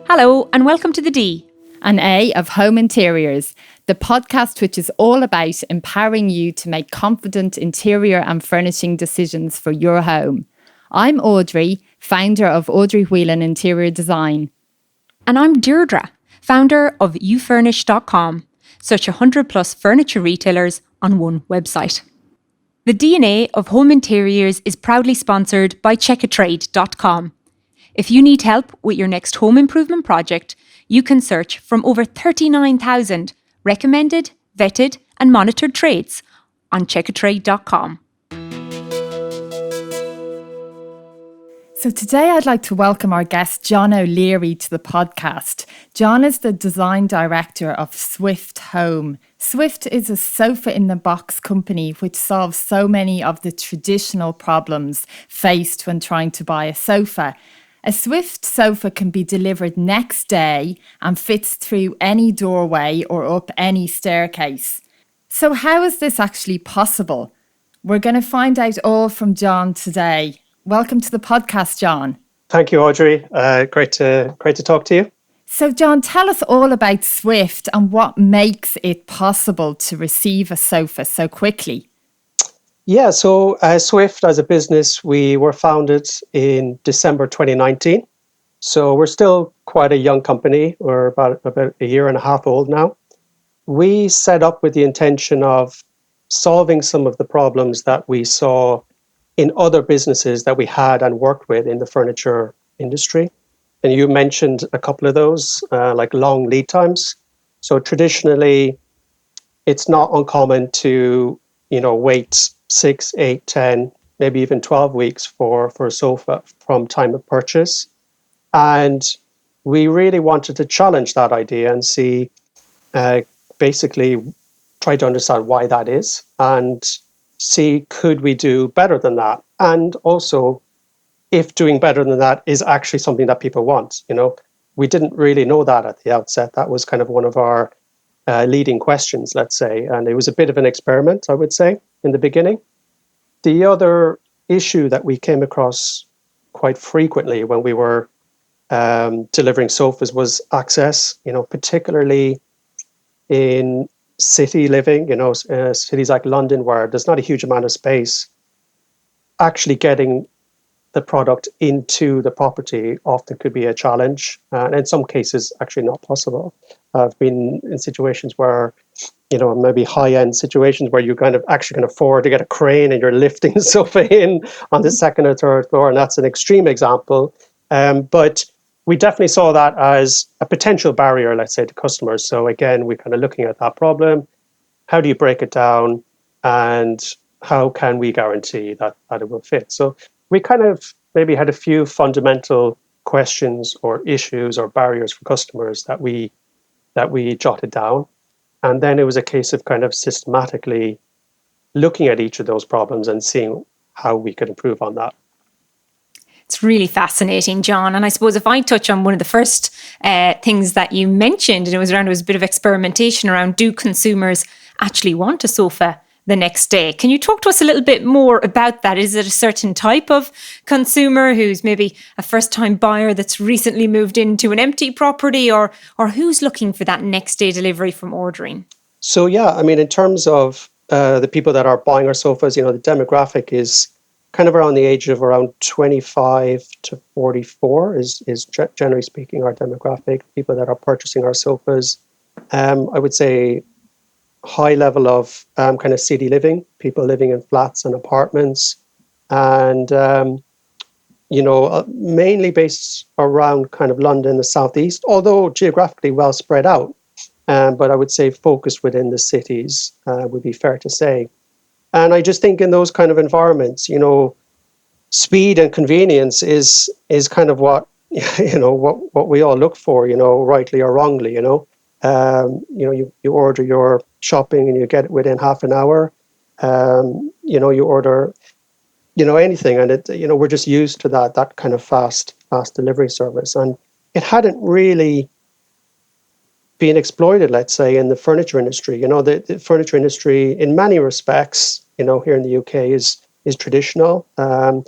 Hello and welcome to the D and A of Home Interiors, the podcast which is all about empowering you to make confident interior and furnishing decisions for your home. I'm Audrey, founder of Audrey Whelan Interior Design. And I'm Deirdre, founder of youfurnish.com, such 100 plus furniture retailers on one website. The DNA of Home Interiors is proudly sponsored by checkatrade.com. If you need help with your next home improvement project, you can search from over 39,000 recommended, vetted and monitored trades on checkatrade.com. So today I'd like to welcome our guest John O'Leary to the podcast. John is the design director of Swyft Home. Swyft is a sofa-in-the-box company which solves so many of the traditional problems faced when trying to buy a sofa. A Swyft sofa can be delivered next day and fits through any doorway or up any staircase. So how is this actually possible? We're going to find out all from John today. Welcome to the podcast, John. Thank you, Audrey. Great to talk to you. So, John, tell us all about Swyft and what makes it possible to receive a sofa so quickly. Yeah, so Swyft as a business, we were founded in December 2019. So we're still quite a young company. We're about a year and a half old now. We set up with the intention of solving some of the problems that we saw in other businesses that we had and worked with in the furniture industry. And you mentioned a couple of those, like long lead times. So traditionally, it's not uncommon to, wait 6, 8, 10, maybe even 12 weeks for a sofa from time of purchase. And we really wanted to challenge that idea and see, basically try to understand why that is and see, could we do better than that? And also, if doing better than that is actually something that people want. We didn't really know that at the outset. That was kind of one of our leading questions, let's say. And it was a bit of an experiment, I would say, in the beginning. The other issue that we came across quite frequently when we were delivering sofas was access, particularly in city living, cities like London, where there's not a huge amount of space. Actually getting the product into the property often could be a challenge, and in some cases actually not possible. I've been in situations where, maybe high-end situations where you kind of actually can afford to get a crane and you're lifting the sofa in on the second or third floor, and that's an extreme example. But we definitely saw that as a potential barrier, let's say, to customers. So again, we're kind of looking at that problem. How do you break it down, and how can we guarantee that it will fit? So we kind of maybe had a few fundamental questions or issues or barriers for customers that we jotted down. And then it was a case of kind of systematically looking at each of those problems and seeing how we could improve on that. It's really fascinating, John. And I suppose if I touch on one of the first things that you mentioned, and it was a bit of experimentation around, do consumers actually want a sofa the next day? Can you talk to us a little bit more about that? Is it a certain type of consumer who's maybe a first-time buyer that's recently moved into an empty property, or who's looking for that next day delivery from ordering? So yeah, in terms of the people that are buying our sofas, the demographic is kind of around the age of around 25 to 44 is generally speaking our demographic. People that are purchasing our sofas, I would say high level of kind of city living, people living in flats and apartments, and mainly based around kind of London, the southeast, although geographically well spread out. But I would say focused within the cities would be fair to say. And I just think in those kind of environments, speed and convenience is kind of what what we all look for, rightly or wrongly. You order your shopping and you get it within half an hour. You order, anything, and it, we're just used to that kind of fast delivery service, and it hadn't really been exploited, let's say, in the furniture industry. The furniture industry, in many respects, here in the UK is traditional, and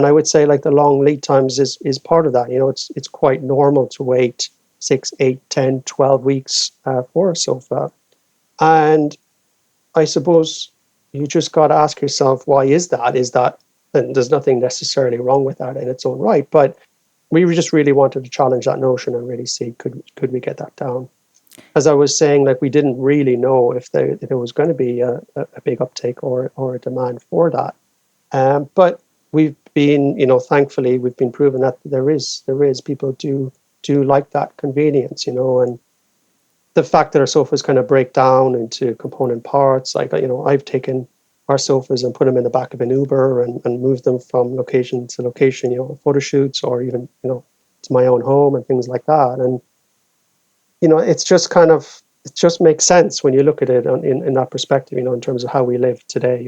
I would say like the long lead times is part of that. It's quite normal to wait 6, 8, 10, 12 weeks for a sofa. And I suppose you just got to ask yourself, why is that? And there's nothing necessarily wrong with that in its own right, but we just really wanted to challenge that notion and really see, could we get that down? As I was saying, like, we didn't really know if there was going to be a big uptake or a demand for that. But we've been, thankfully, we've been proven that there is people do like that convenience, and the fact that our sofas kind of break down into component parts, like, I've taken our sofas and put them in the back of an Uber and moved them from location to location, photo shoots, or even, to my own home and things like that. And, it's just it just makes sense when you look at it in that perspective, in terms of how we live today,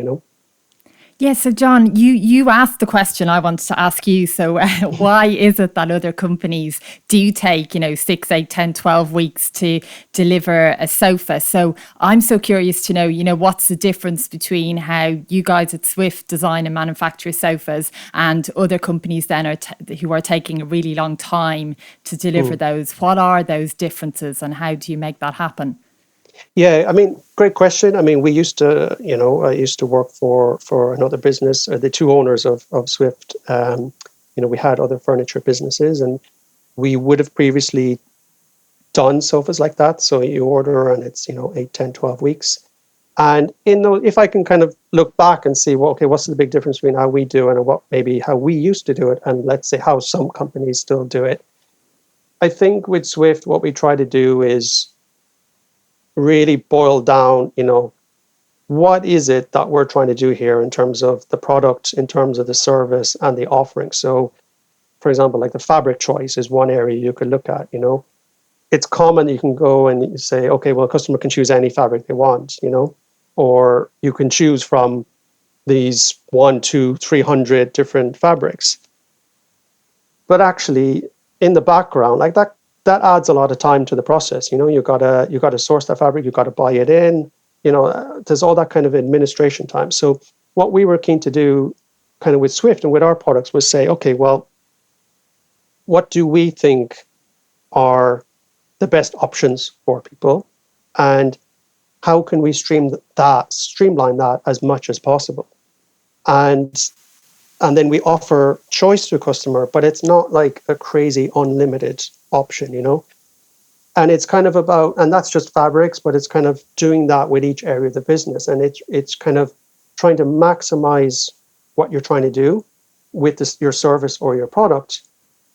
Yeah, so John, you asked the question I wanted to ask you. So why is it that other companies do take, 6, 8, 10, 12 weeks to deliver a sofa? So I'm so curious to know, what's the difference between how you guys at Swyft design and manufacture sofas and other companies then who are taking a really long time to deliver those? What are those differences and how do you make that happen? Yeah, I mean, great question. I mean, we used to, I used to work for another business, the two owners of Swyft. We had other furniture businesses, and we would have previously done sofas like that. So you order and it's, 8, 10, 12 weeks. And if I can kind of look back and see, well, okay, what's the big difference between how we do and how we used to do it, and let's say how some companies still do it. I think with Swyft, what we try to do is really boil down, what is it that we're trying to do here in terms of the product, in terms of the service and the offering. So, for example, like the fabric choice is one area you could look at, It's common you can go and you say, okay, well, a customer can choose any fabric they want, or you can choose from these 1, 2, 300 different fabrics. But actually, in the background, like that adds a lot of time to the process. You gotta source that fabric, you gotta buy it in. There's all that kind of administration time. So what we were keen to do, kind of with Swyft and with our products, was say, okay, well, what do we think are the best options for people, and how can we streamline that as much as possible, and then we offer choice to a customer, but it's not like a crazy unlimited option, And it's kind of about, and that's just fabrics, but it's kind of doing that with each area of the business. And it's kind of trying to maximize what you're trying to do with your service or your product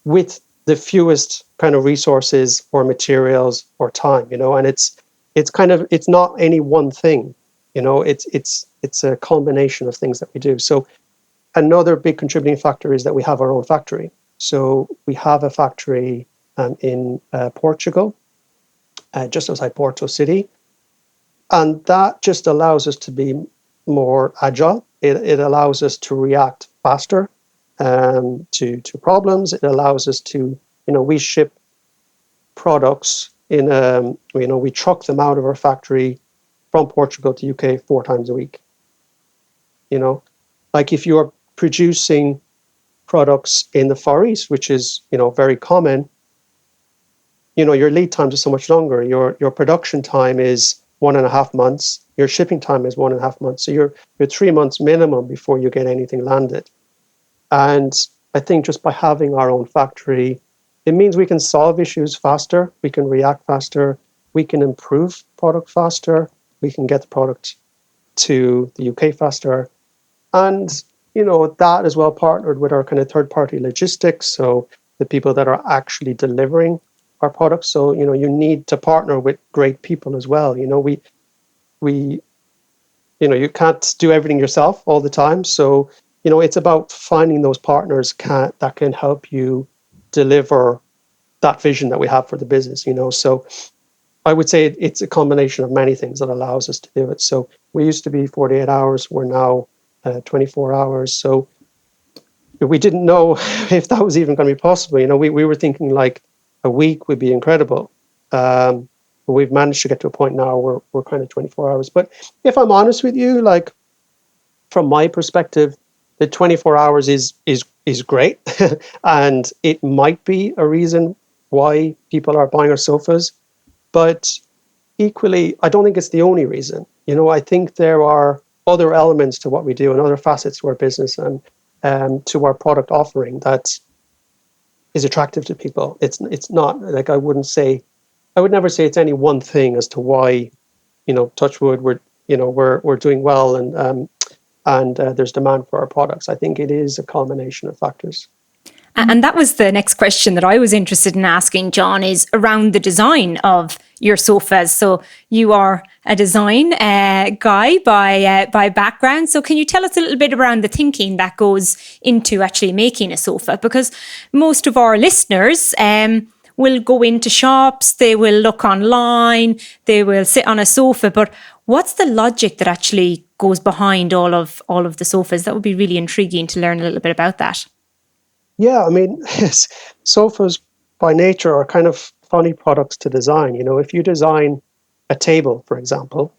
with the fewest kind of resources or materials or time, And it's not any one thing, It's a combination of things that we do. So another big contributing factor is that we have our own factory. So we have a factory in Portugal, just outside Porto City. And that just allows us to be more agile. It allows us to react faster to problems. It allows us to, we ship products we truck them out of our factory from Portugal to UK 4 times a week. Like if you're producing products in the Far East, which is, very common, your lead times are so much longer. Your production time is 1.5 months. Your shipping time is 1.5 months. So you're 3 months minimum before you get anything landed. And I think just by having our own factory, it means we can solve issues faster. We can react faster. We can improve product faster. We can get the product to the UK faster. And that as well partnered with our kind of third-party logistics, so the people that are actually delivering our products. So, you need to partner with great people as well. We you can't do everything yourself all the time. So, it's about finding those partners that can help you deliver that vision that we have for the business, So I would say it's a combination of many things that allows us to do it. So we used to be 48 hours. We're now 24 hours. So we didn't know if that was even going to be possible. We were thinking like a week would be incredible. But we've managed to get to a point now where we're kind of 24 hours. But if I'm honest with you, like from my perspective, the 24 hours is great. And it might be a reason why people are buying our sofas. But equally, I don't think it's the only reason. I think there are other elements to what we do and other facets to our business and to our product offering that is attractive to people. It's not like I would never say it's any one thing as to why, touch wood, we're doing well and there's demand for our products. I think it is a culmination of factors. And that was the next question that I was interested in asking, John, is around the design of your sofas. So you are a design guy by background. So can you tell us a little bit around the thinking that goes into actually making a sofa? Because most of our listeners will go into shops, they will look online, they will sit on a sofa. But what's the logic that actually goes behind all of the sofas? That would be really intriguing to learn a little bit about that. Yeah, I mean, sofas by nature are kind of funny products to design. If you design a table, for example,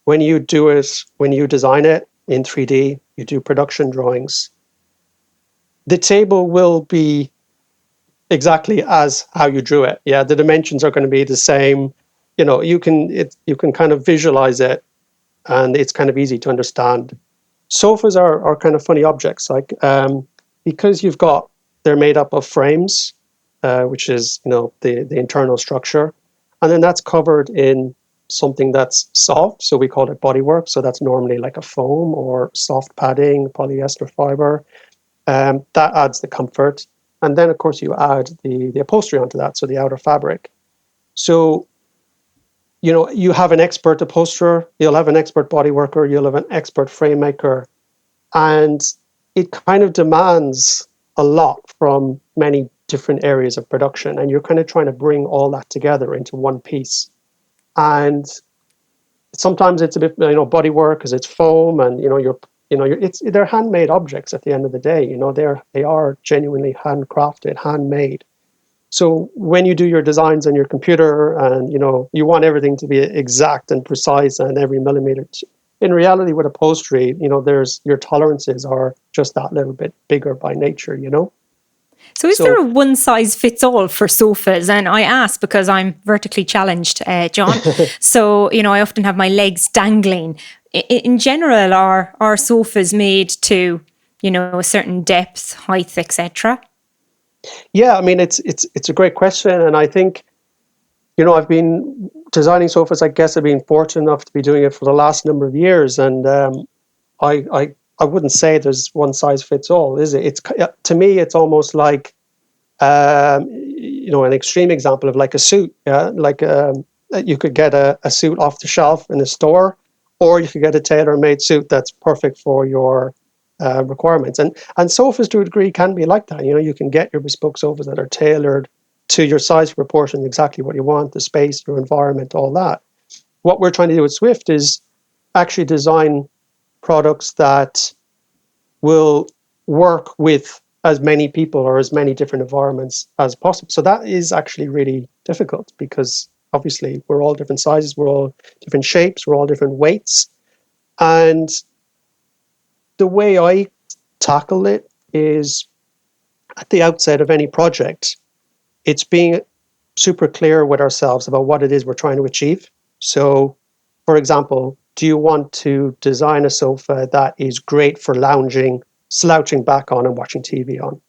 when you design it in 3D, you do production drawings, the table will be exactly as how you drew it. Yeah, the dimensions are going to be the same. You can kind of visualize it, and it's kind of easy to understand. Sofas are kind of funny objects, like because they're made up of frames, which is the internal structure, and then that's covered in something that's soft. So we call it bodywork. So that's normally like a foam or soft padding, polyester fiber. That adds the comfort, and then of course you add the upholstery onto that, so the outer fabric. So you have an expert upholsterer, you'll have an expert bodyworker, you'll have an expert frame maker, and it kind of demands a lot from many different areas of production, and you're kind of trying to bring all that together into one piece. And sometimes it's a bit body work because it's foam, and they're handmade objects at the end of the day. They are genuinely handcrafted, handmade. So when you do your designs on your computer and you want everything to be exact and precise and every millimeter, in reality, with upholstery, there's your tolerances are just that little bit bigger by nature, So is there a one size fits all for sofas? And I ask because I'm vertically challenged, John. So, I often have my legs dangling. In general, are sofas made to, a certain depth, height, etc.? Yeah, I mean, it's a great question. And I think, I've been designing sofas. I guess I've been fortunate enough to be doing it for the last number of years. And I wouldn't say there's one size fits all, is it? To me, it's almost like, an extreme example of like a suit. Yeah, like you could get a suit off the shelf in a store, or you could get a tailor-made suit that's perfect for your requirements. And sofas to a degree can be like that. You can get your bespoke sofas that are tailored to your size proportion, exactly what you want, the space, your environment, all that. What we're trying to do with Swyft is actually design products that will work with as many people or as many different environments as possible. So that is actually really difficult because obviously we're all different sizes, we're all different shapes, we're all different weights. And the way I tackle it is at the outset of any project, it's being super clear with ourselves about what it is we're trying to achieve. So, for example, do you want to design a sofa that is great for lounging, slouching back on and watching TV on?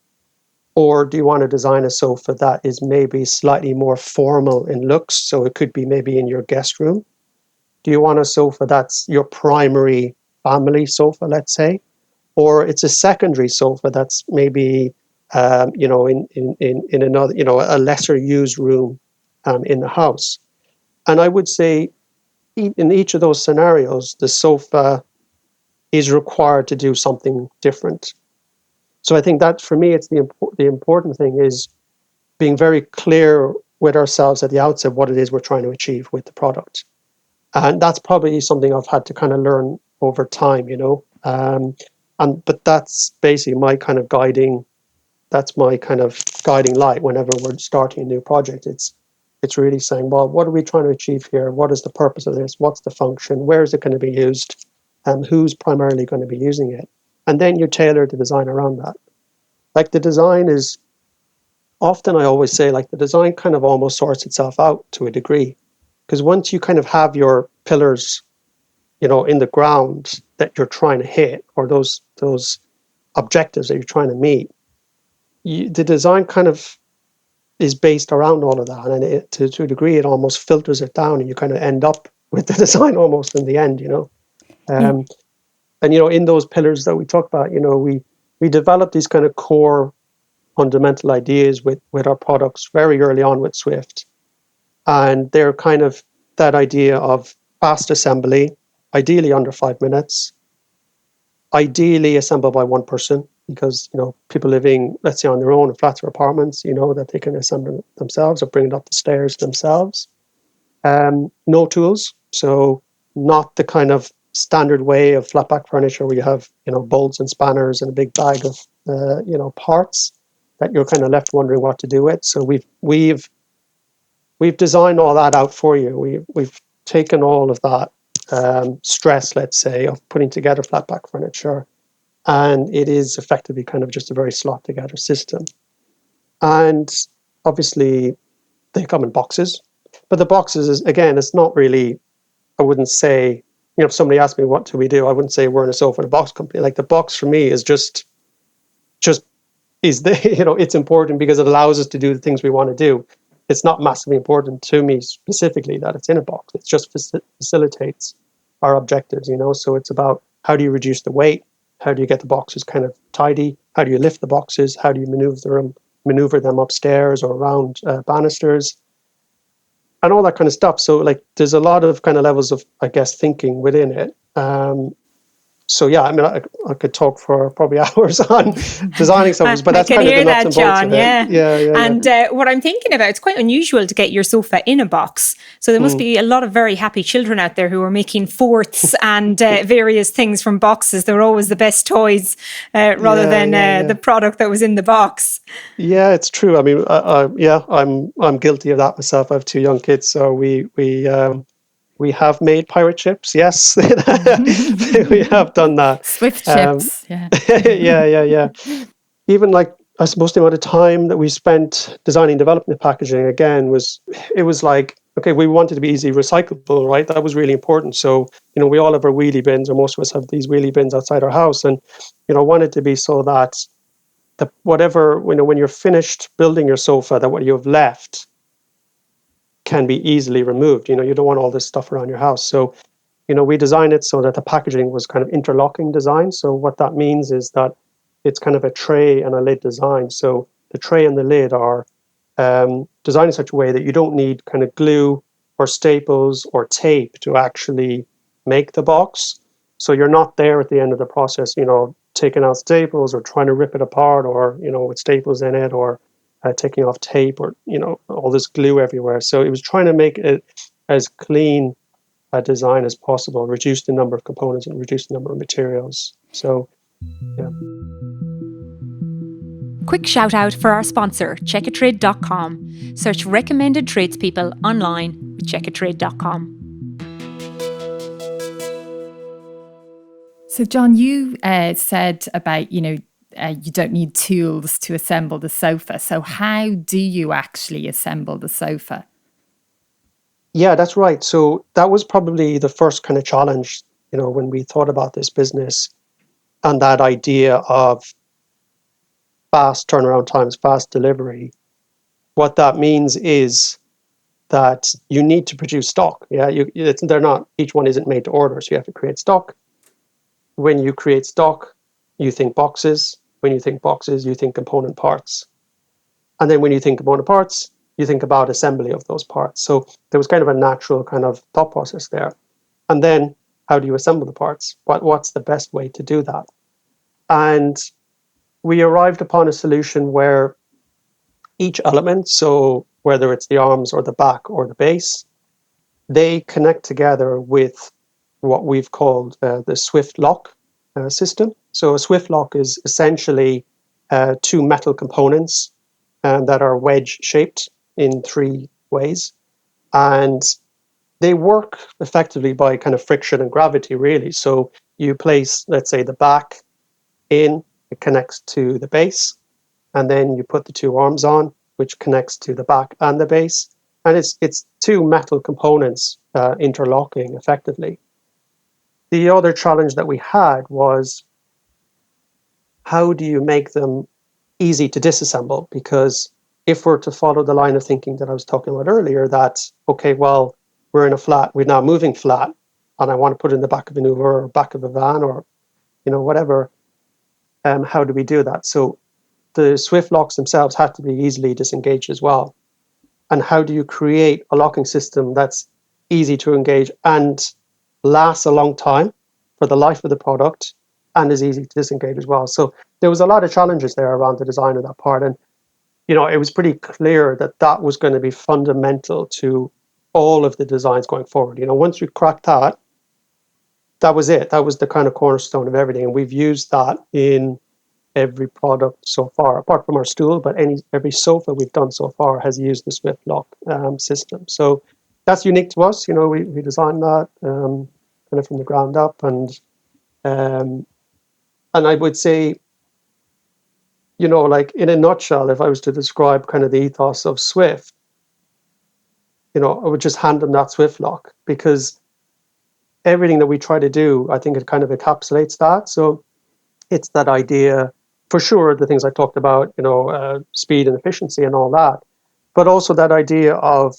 Or do you want to design a sofa that is maybe slightly more formal in looks? So it could be maybe in your guest room. Do you want a sofa that's your primary family sofa, let's say? Or it's a secondary sofa that's maybe in another, a lesser used room in the house. And I would say in each of those scenarios, the sofa is required to do something different. So I think that for me, it's the important thing is being very clear with ourselves at the outset what it is we're trying to achieve with the product. And that's probably something I've had to kind of learn over time, but that's basically my kind of guiding light whenever we're starting a new project. It's really saying, well, what are we trying to achieve here? What is the purpose of this? What's the function? Where is it going to be used? And who's primarily going to be using it? And then you tailor the design around that. Like the design is often I always say, like, the design kind of almost sorts itself out to a degree, because once you kind of have your pillars, in the ground that you're trying to hit, or those objectives that you're trying to meet, the design kind of is based around all of that, and to a degree, it almost filters it down, and you kind of end up with the design almost in the end. And in those pillars that we talk about, we develop these kind of core fundamental ideas with our products very early on with Swyft, and they're kind of that idea of fast assembly, ideally under 5 minutes, ideally assembled by one person, because people living, let's say, on their own in flats or apartments, that they can assemble it themselves or bring it up the stairs themselves. No tools, so not the kind of standard way of flatback furniture where you have bolts and spanners and a big bag of parts that you're kind of left wondering what to do with. So we've designed all that out for you. We've taken all of that stress, let's say, of putting together flatback furniture, and it is effectively kind of just a very slot together system. And obviously they come in boxes, but the boxes again, it's not really, I wouldn't say, if somebody asked me what do we do, I wouldn't say we're in a sofa and a box company. Like, the box for me is just is the it's important because it allows us to do the things we want to do. It's not massively important to me specifically that it's in a box. It just facilitates our objectives, So it's about, how do you reduce the weight? How do you get the boxes kind of tidy? How do you lift the boxes? How do you maneuver them upstairs or around banisters? And all that kind of stuff. So, like, there's a lot of kind of levels of, I guess, thinking within it. So yeah, I mean, I could talk for probably hours on designing something, but that's kind of the nuts and bolts of it. Yeah. And what I'm thinking about, it's quite unusual to get your sofa in a box. So there must be a lot of very happy children out there who are making forts and various things from boxes. They're always the best toys rather than the product that was in the box. Yeah, it's true. I mean, I'm guilty of that myself. I have 2 young kids, so we have made pirate ships. Yes, we have done that. Swyft ships. Yeah. Yeah. Even, like, I suppose the amount of time that we spent designing, developing the packaging again was like, okay, we wanted to be easily recyclable, right? That was really important. So, we all have our wheelie bins, or most of us have these wheelie bins outside our house, and wanted to be so that whatever, when you're finished building your sofa, that what you have left can be easily removed. You don't want all this stuff around your house. So, we designed it so that the packaging was kind of interlocking design. So what that means is that it's kind of a tray and a lid design. So the tray and the lid are designed in such a way that you don't need kind of glue or staples or tape to actually make the box. So you're not there at the end of the process, taking out staples or trying to rip it apart, or, with staples in it, or taking off tape, or all this glue everywhere. So it was trying to make it as clean a design as possible, reduce the number of components and reduce the number of materials. So yeah. Quick shout out for our sponsor, checkatrade.com. Search recommended tradespeople online with checkatrade.com. So John, you said about, you don't need tools to assemble the sofa. So how do you actually assemble the sofa? Yeah, that's right. So that was probably the first kind of challenge, when we thought about this business, and that idea of fast turnaround times, fast delivery. What that means is that you need to produce stock. Yeah, they're not, each one isn't made to order, so you have to create stock. When you create stock, you think boxes. When you think boxes, you think component parts. And then when you think component parts, you think about assembly of those parts. So there was kind of a natural kind of thought process there. And then how do you assemble the parts? What's the best way to do that? And we arrived upon a solution where each element, so whether it's the arms or the back or the base, they connect together with what we've called the Swyft lock system. So a Swyft lock is essentially 2 metal components that are wedge shaped in 3 ways. And they work effectively by kind of friction and gravity, really. So you place, let's say, the back in, it connects to the base, and then you put the 2 arms on, which connects to the back and the base. And it's two metal components interlocking effectively. The other challenge that we had was, how do you make them easy to disassemble? Because if we're to follow the line of thinking that I was talking about earlier, that, okay, well, we're in a flat, we're now moving flat, and I want to put it in the back of an Uber or back of a van or, whatever, how do we do that? So the Swyft locks themselves had to be easily disengaged as well. And how do you create a locking system that's easy to engage and lasts a long time for the life of the product and is easy to disengage as well? So there was a lot of challenges there around the design of that part. And, it was pretty clear that that was going to be fundamental to all of the designs going forward. Once we cracked that, that was it. That was the kind of cornerstone of everything. And we've used that in every product so far, apart from our stool, but every sofa we've done so far has used the Swyft lock system. So that's unique to us. We designed that kind of from the ground up, and I would say, like in a nutshell, if I was to describe kind of the ethos of Swyft, I would just hand them that Swyft lock, because everything that we try to do, I think it kind of encapsulates that. So it's that idea, for sure, the things I talked about, speed and efficiency and all that, but also that idea of,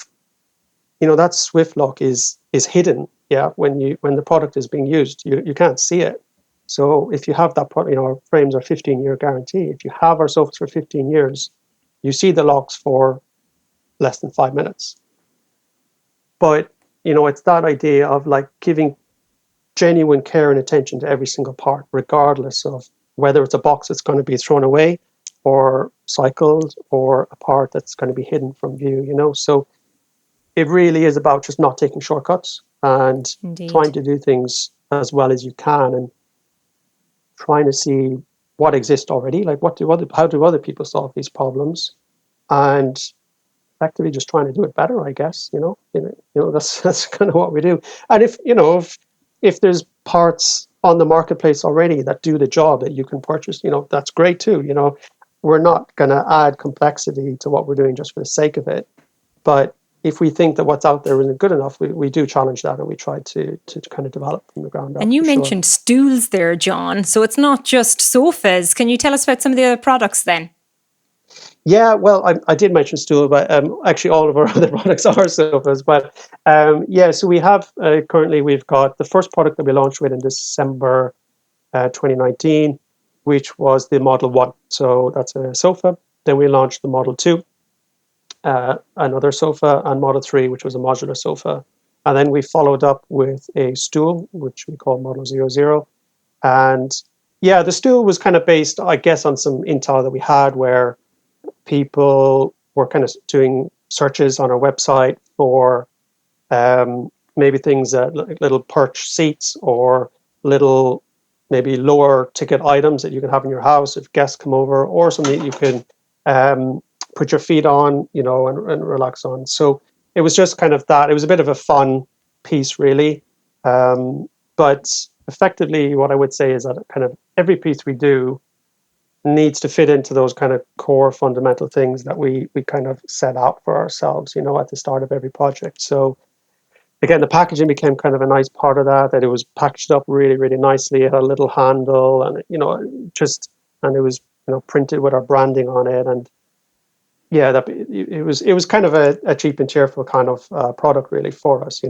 that Swyft lock is hidden. Yeah, when the product is being used, you can't see it. So if you have that product, our frames are 15-year guarantee. If you have our sofas for 15 years, you see the locks for less than 5 minutes. But it's that idea of like giving genuine care and attention to every single part, regardless of whether it's a box that's going to be thrown away or cycled or a part that's going to be hidden from view, So it really is about just not taking shortcuts and Indeed. Trying to do things as well as you can and trying to see what exists already, like how do other people solve these problems, and effectively just trying to do it better, I guess. That's kind of what we do. And if there's parts on the marketplace already that do the job that you can purchase, that's great too. We're not going to add complexity to what we're doing just for the sake of it. But if we think that what's out there isn't good enough, we do challenge that, and we try to kind of develop from the ground up. And you mentioned stools there, John. So it's not just sofas. Can you tell us about some of the other products then? Yeah, well, I did mention stool, but actually all of our other products are sofas. But so we have currently, we've got the first product that we launched with in December 2019, which was the Model 1. So that's a sofa. Then we launched the Model 2, another sofa, and Model 3, which was a modular sofa. And then we followed up with a stool, which we call Model 00. And yeah, the stool was kind of based, I guess, on some intel that we had where people were kind of doing searches on our website for maybe things like little perch seats or little maybe lower ticket items that you can have in your house if guests come over, or something that you can put your feet on, and relax on. So it was just kind of that. It was a bit of a fun piece, really. But effectively, what I would say is that kind of every piece we do needs to fit into those kind of core fundamental things that we kind of set out for ourselves, at the start of every project. So again, the packaging became kind of a nice part of that it was packaged up really, really nicely. It had a little handle and, and it was, printed with our branding on it. And yeah, it was kind of a cheap and cheerful kind of product really for us,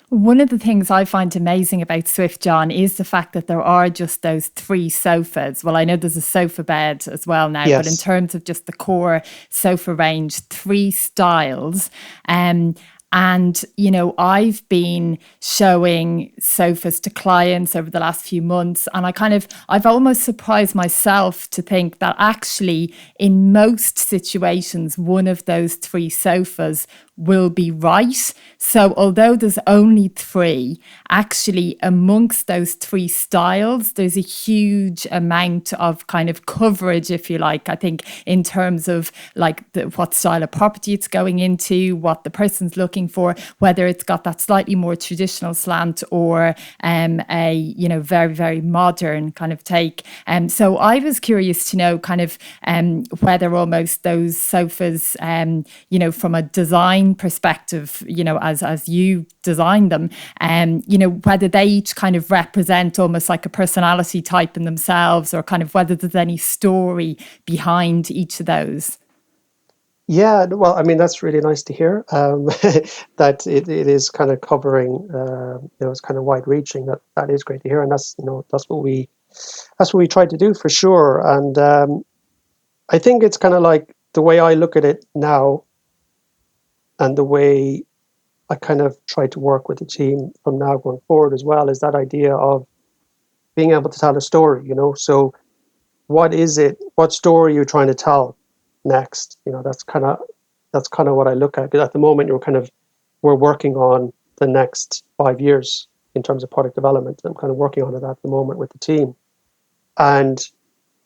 One of the things I find amazing about Swyft, John, is the fact that there are just those 3 sofas. Well, I know there's a sofa bed as well now, yes. But in terms of just the core sofa range, 3 styles. And, I've been showing sofas to clients over the last few months, and I've almost surprised myself to think that actually in most situations, one of those 3 sofas will be right. So although there's only three, actually amongst those three styles, there's a huge amount of kind of coverage, if you like, I think, in terms of like what style of property it's going into, what the person's looking for, whether it's got that slightly more traditional slant or a, you know, very, very modern kind of take. So I was curious to know kind of whether almost those sofas, you know, from a design perspective, you know, as you design them, you know, whether they each kind of represent almost like a personality type in themselves, or kind of whether there's any story behind each of those. Yeah, well, I mean, that's really nice to hear, that it is kind of covering, you know, it's kind of wide reaching. That is great to hear. And that's, you know, that's what we tried to do for sure. And I think it's kind of like the way I look at it now, and the way I kind of try to work with the team from now going forward as well, is that idea of being able to tell a story, you know. So what is it? What story are you trying to tell next? You know, that's kind of what I look at. Because at the moment, we're working on the next 5 years in terms of product development. I'm kind of working on it at the moment with the team. And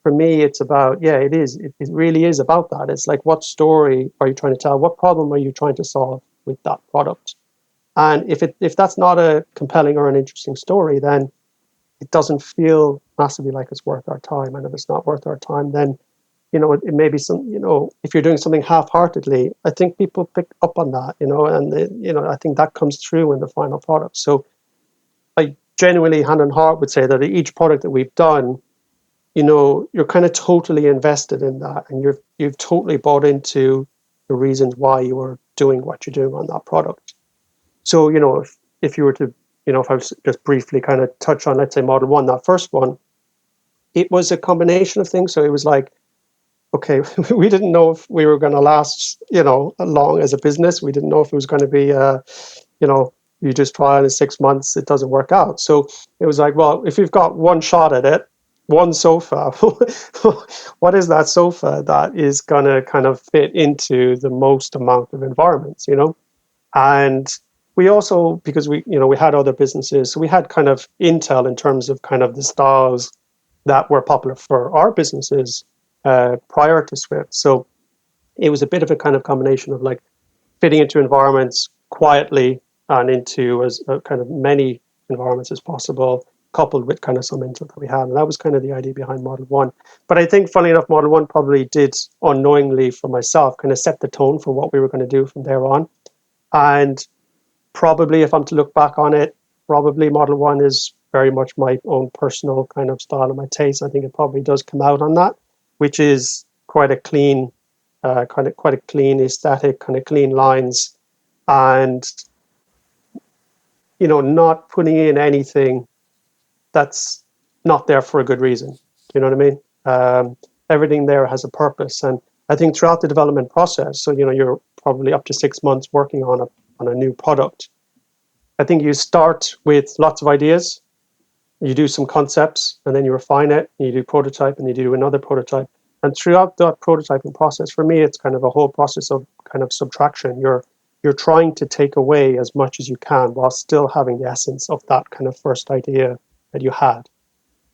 for me, it's about, yeah, it is. It really is about that. It's like, what story are you trying to tell? What problem are you trying to solve with that product? And if that's not a compelling or an interesting story, then it doesn't feel massively like it's worth our time. And if it's not worth our time, then, you know, it may be some, you know, if you're doing something half-heartedly, I think people pick up on that, you know, and you know, I think that comes through in the final product. So I genuinely, hand on heart, would say that each product that we've done, you know, you're kind of totally invested in that, and you've totally bought into the reasons why you are doing what you're doing on that product. So, you know, if you were to, you know, if I was just briefly kind of touch on, let's say, Model 1, that first one, it was a combination of things. So it was like, okay, we didn't know if we were going to last, you know, long as a business. We didn't know if it was going to be, you know, you just try it in 6 months, it doesn't work out. So it was like, well, if you've got one shot at it, one sofa, what is that sofa that is going to kind of fit into the most amount of environments, you know? And we also, because we, you know, we had other businesses, so we had kind of intel in terms of kind of the styles that were popular for our businesses prior to Swyft. So it was a bit of a kind of combination of like fitting into environments quietly and into as kind of many environments as possible, coupled with kind of some intel that we had. And that was kind of the idea behind Model 1. But I think, funnily enough, Model 1 probably did, unknowingly for myself, kind of set the tone for what we were going to do from there on. And probably, if I'm to look back on it, probably Model 1 is very much my own personal kind of style and my taste. I think it probably does come out on that, which is quite a clean, quite a clean aesthetic, kind of clean lines, and, you know, not putting in anything that's not there for a good reason. Do you know what I mean? Everything there has a purpose. And I think throughout the development process, so, you know, you're probably up to 6 months working on a new product. I think you start with lots of ideas, you do some concepts, and then you refine it, and you do prototype, and you do another prototype. And throughout that prototyping process, for me, it's kind of a whole process of kind of subtraction. You're trying to take away as much as you can while still having the essence of that kind of first idea that you had.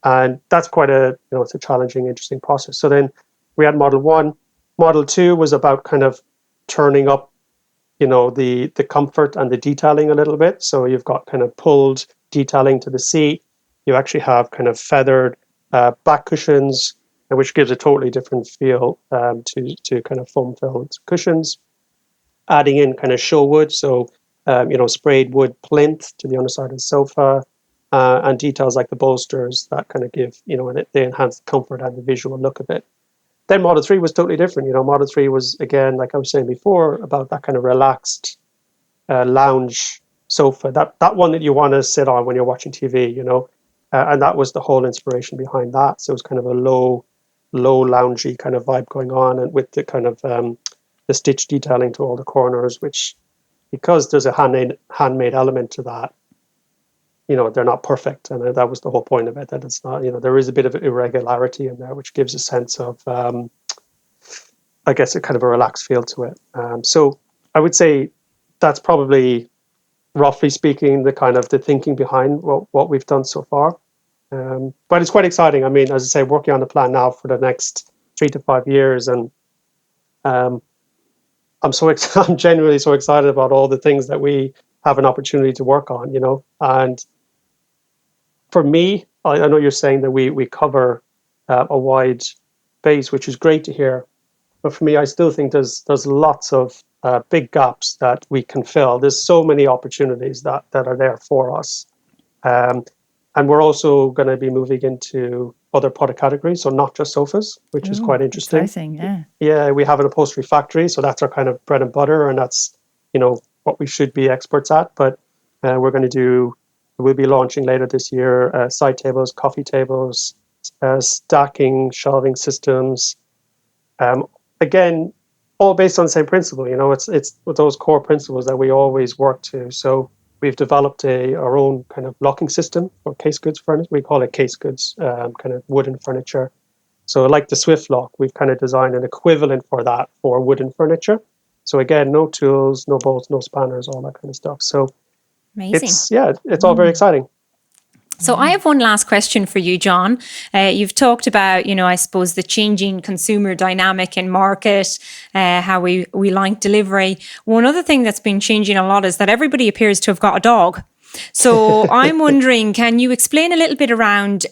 And that's quite a, you know, it's a challenging, interesting process. So then we had Model 1. Model 2 was about kind of turning up, you know, the comfort and the detailing a little bit. So you've got kind of pulled detailing to the seat. You actually have kind of feathered back cushions, which gives a totally different feel to kind of foam filled cushions. Adding in kind of show wood, so you know, sprayed wood plinth to the underside of the sofa, and details like the bolsters that kind of give, you know, and they enhance the comfort and the visual look of it. Then Model 3 was totally different. You know, Model 3 was, again, like I was saying before, about that kind of relaxed lounge sofa, that one that you want to sit on when you're watching TV, you know, and that was the whole inspiration behind that. So it was kind of a low loungy kind of vibe going on, and with the kind of the stitch detailing to all the corners, which, because there's a handmade element to that, you know, they're not perfect. And that was the whole point of it, that it's not, you know, there is a bit of irregularity in there, which gives a sense of, I guess, a kind of a relaxed feel to it. So I would say that's probably, roughly speaking, the kind of the thinking behind what we've done so far. But it's quite exciting. I mean, as I say, working on the plan now for the next 3 to 5 years, and I'm I'm genuinely so excited about all the things that we have an opportunity to work on. And for me, I know you're saying that we cover a wide base, which is great to hear. But for me, I still think there's lots of big gaps that we can fill. There's so many opportunities that are there for us. And we're also going to be moving into other product categories, so not just sofas, which is quite interesting. Exciting, yeah. Yeah, we have an upholstery factory, so that's our kind of bread and butter, and that's what we should be experts at. But we'll be launching later this year side tables, coffee tables, stacking, shelving systems. Again, all based on the same principle. It's with those core principles that we always work to. So we've developed our own kind of locking system for case goods furniture. We call it case goods, kind of wooden furniture. So like the Swyft lock, we've kind of designed an equivalent for that for wooden furniture. So again, no tools, no bolts, no spanners, all that kind of stuff. So amazing. It's all very exciting. So I have one last question for you, John. You've talked about, I suppose, the changing consumer dynamic in market, how we like delivery. One other thing that's been changing a lot is that everybody appears to have got a dog. So I'm wondering, can you explain a little bit around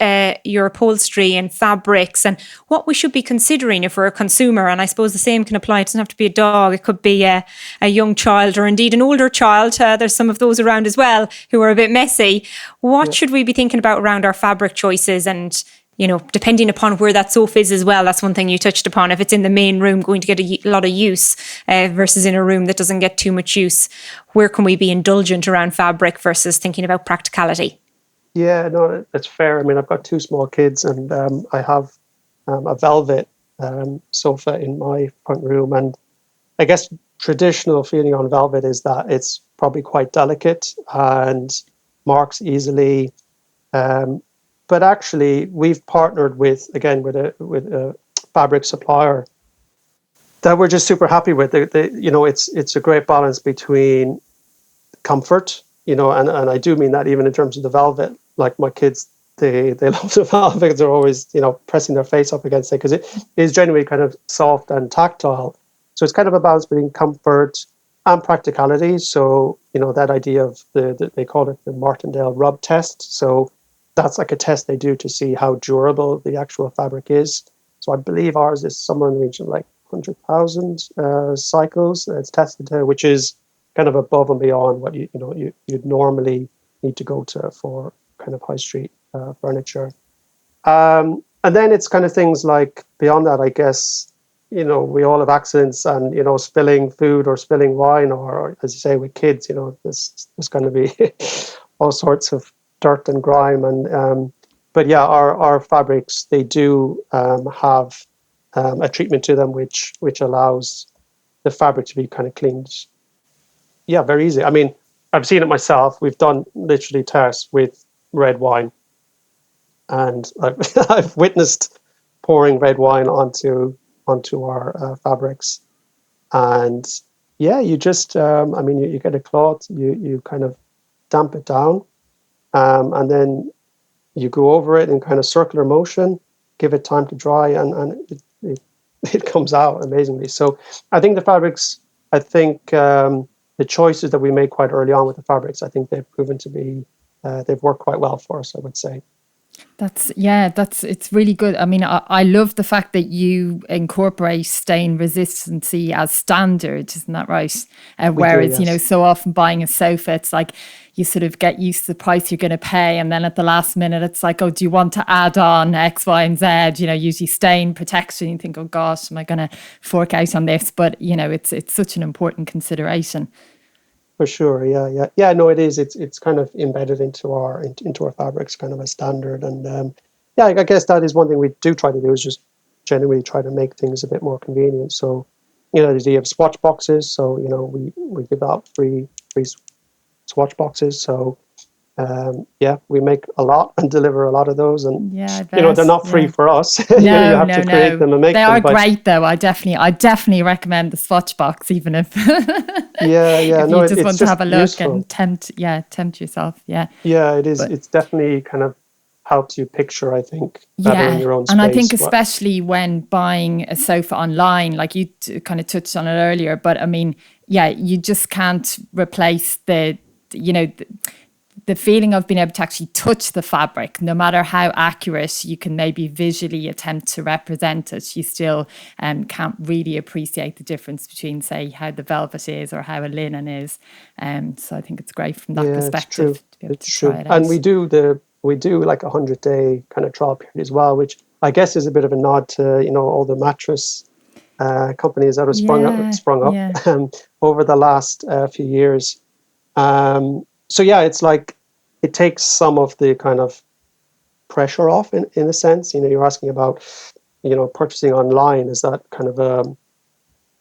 your upholstery and fabrics and what we should be considering if we're a consumer? And I suppose the same can apply. It doesn't have to be a dog. It could be a young child or indeed an older child. There's some of those around as well who are a bit messy. What should we be thinking about around our fabric choices? And depending upon where that sofa is as well, that's one thing you touched upon. If it's in the main room, going to get a lot of use versus in a room that doesn't get too much use, where can we be indulgent around fabric versus thinking about practicality? Yeah, no, that's fair. I mean, I've got 2 small kids, and I have a velvet sofa in my front room. And I guess traditional feeling on velvet is that it's probably quite delicate and marks easily. But actually, we've partnered with a fabric supplier that we're just super happy with. It's a great balance between comfort, and I do mean that even in terms of the velvet. Like my kids, they love the velvet. They're always pressing their face up against it because it is genuinely kind of soft and tactile. So it's kind of a balance between comfort and practicality. So that idea of they call it the Martindale Rub Test. So that's like a test they do to see how durable the actual fabric is. So I believe ours is somewhere in the region of like 100,000 cycles that it's tested to, which is kind of above and beyond what you'd normally need to go to for kind of high street furniture. And then it's kind of things like beyond that, I guess, we all have accidents and, spilling food or spilling wine, or as you say, with kids, there's going to be all sorts of dirt and grime. And but yeah, our fabrics, they do have a treatment to them which allows the fabric to be kind of cleaned. Yeah, very easy. I mean, I've seen it myself. We've done literally tests with red wine, and I've witnessed pouring red wine onto our fabrics. And yeah, you just you get a cloth, you kind of damp it down, and then you go over it in kind of circular motion, give it time to dry, and it comes out amazingly. So I think the fabrics, the choices that we made quite early on with the fabrics, I think they've proven to be, they've worked quite well for us, I would say. It's really good. I mean, I love the fact that you incorporate stain resistancy as standard, isn't that right? Whereas, yes. So often buying a sofa, it's like you sort of get used to the price you're going to pay. And then at the last minute, it's like, oh, do you want to add on X, Y, and Z? Usually stain protection. You think, oh gosh, am I going to fork out on this? But, it's such an important consideration. For sure, yeah. No, it is. It's kind of embedded into our fabrics, kind of a standard. And I guess that is one thing we do try to do, is just genuinely try to make things a bit more convenient. So, the idea of swatch boxes. So we give out free swatch boxes. So we make a lot and deliver a lot of those, and Yeah, they're not free for us. You have to create them and make them. They are great though. I definitely recommend the swatch box, even if if you just want to have a look useful. And tempt yourself. Yeah, it is. It's definitely kind of helps you picture, I think, better in your own space. And I think especially when buying a sofa online, like you kind of touched on it earlier, but I mean, you just can't replace the feeling of being able to actually touch the fabric. No matter how accurate you can maybe visually attempt to represent it, you still can't really appreciate the difference between, say, how the velvet is or how a linen is. So I think it's great from that perspective to be able to try it out. And we do like 100-day kind of trial period as well, which I guess is a bit of a nod to all the mattress companies that have sprung up over the last few years. It's like it takes some of the kind of pressure off in a sense. You're asking about purchasing online. Is that kind of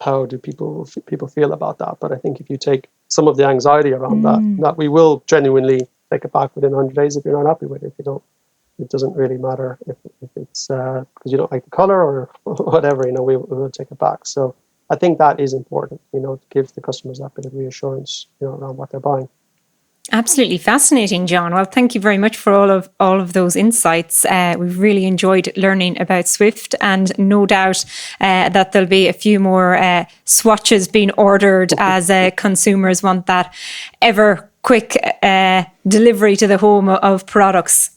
how do people feel about that? But I think if you take some of the anxiety around that we will genuinely take it back within 100 days if you're not happy with it. If you don't, it doesn't really matter if it's because you don't like the color or whatever. We will take it back. So I think that is important. To give the customers that bit of reassurance, around what they're buying. Absolutely fascinating, John. Well, thank you very much for all of those insights. We've really enjoyed learning about Swyft, and no doubt that there'll be a few more swatches being ordered as consumers want that ever quick delivery to the home of products.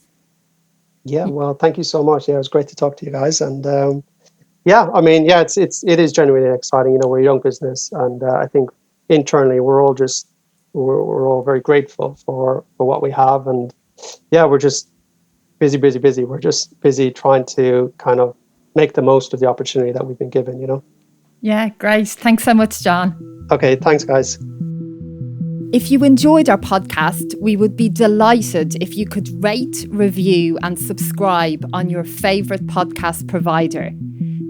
Yeah, well, thank you so much. Yeah, it was great to talk to you guys, and it is genuinely exciting. We're a young business, and I think internally we're all very grateful for what we have, and we're just busy. We're just busy trying to kind of make the most of the opportunity that we've been given. Yeah, great. Thanks so much, John. Okay, thanks, guys. If you enjoyed our podcast, we would be delighted if you could rate, review, and subscribe on your favourite podcast provider.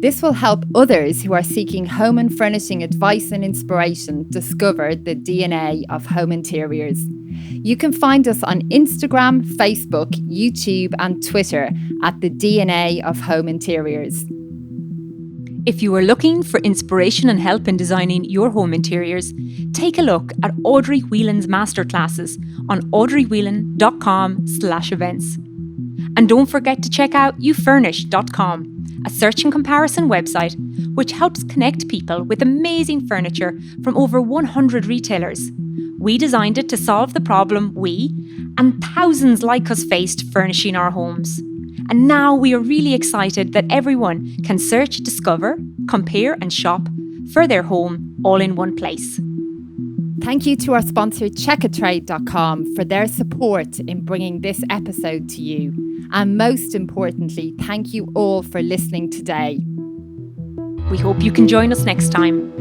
This will help others who are seeking home and furnishing advice and inspiration discover the DNA of home interiors. You can find us on Instagram, Facebook, YouTube, and Twitter at the DNA of Home Interiors. If you are looking for inspiration and help in designing your home interiors, take a look at Audrey Whelan's masterclasses on audreywhelan.com/events. And don't forget to check out youfurnish.com, a search and comparison website which helps connect people with amazing furniture from over 100 retailers. We designed it to solve the problem we and thousands like us faced furnishing our homes. And now we are really excited that everyone can search, discover, compare and shop for their home all in one place. Thank you to our sponsor checkatrade.com for their support in bringing this episode to you. And most importantly, thank you all for listening today. We hope you can join us next time.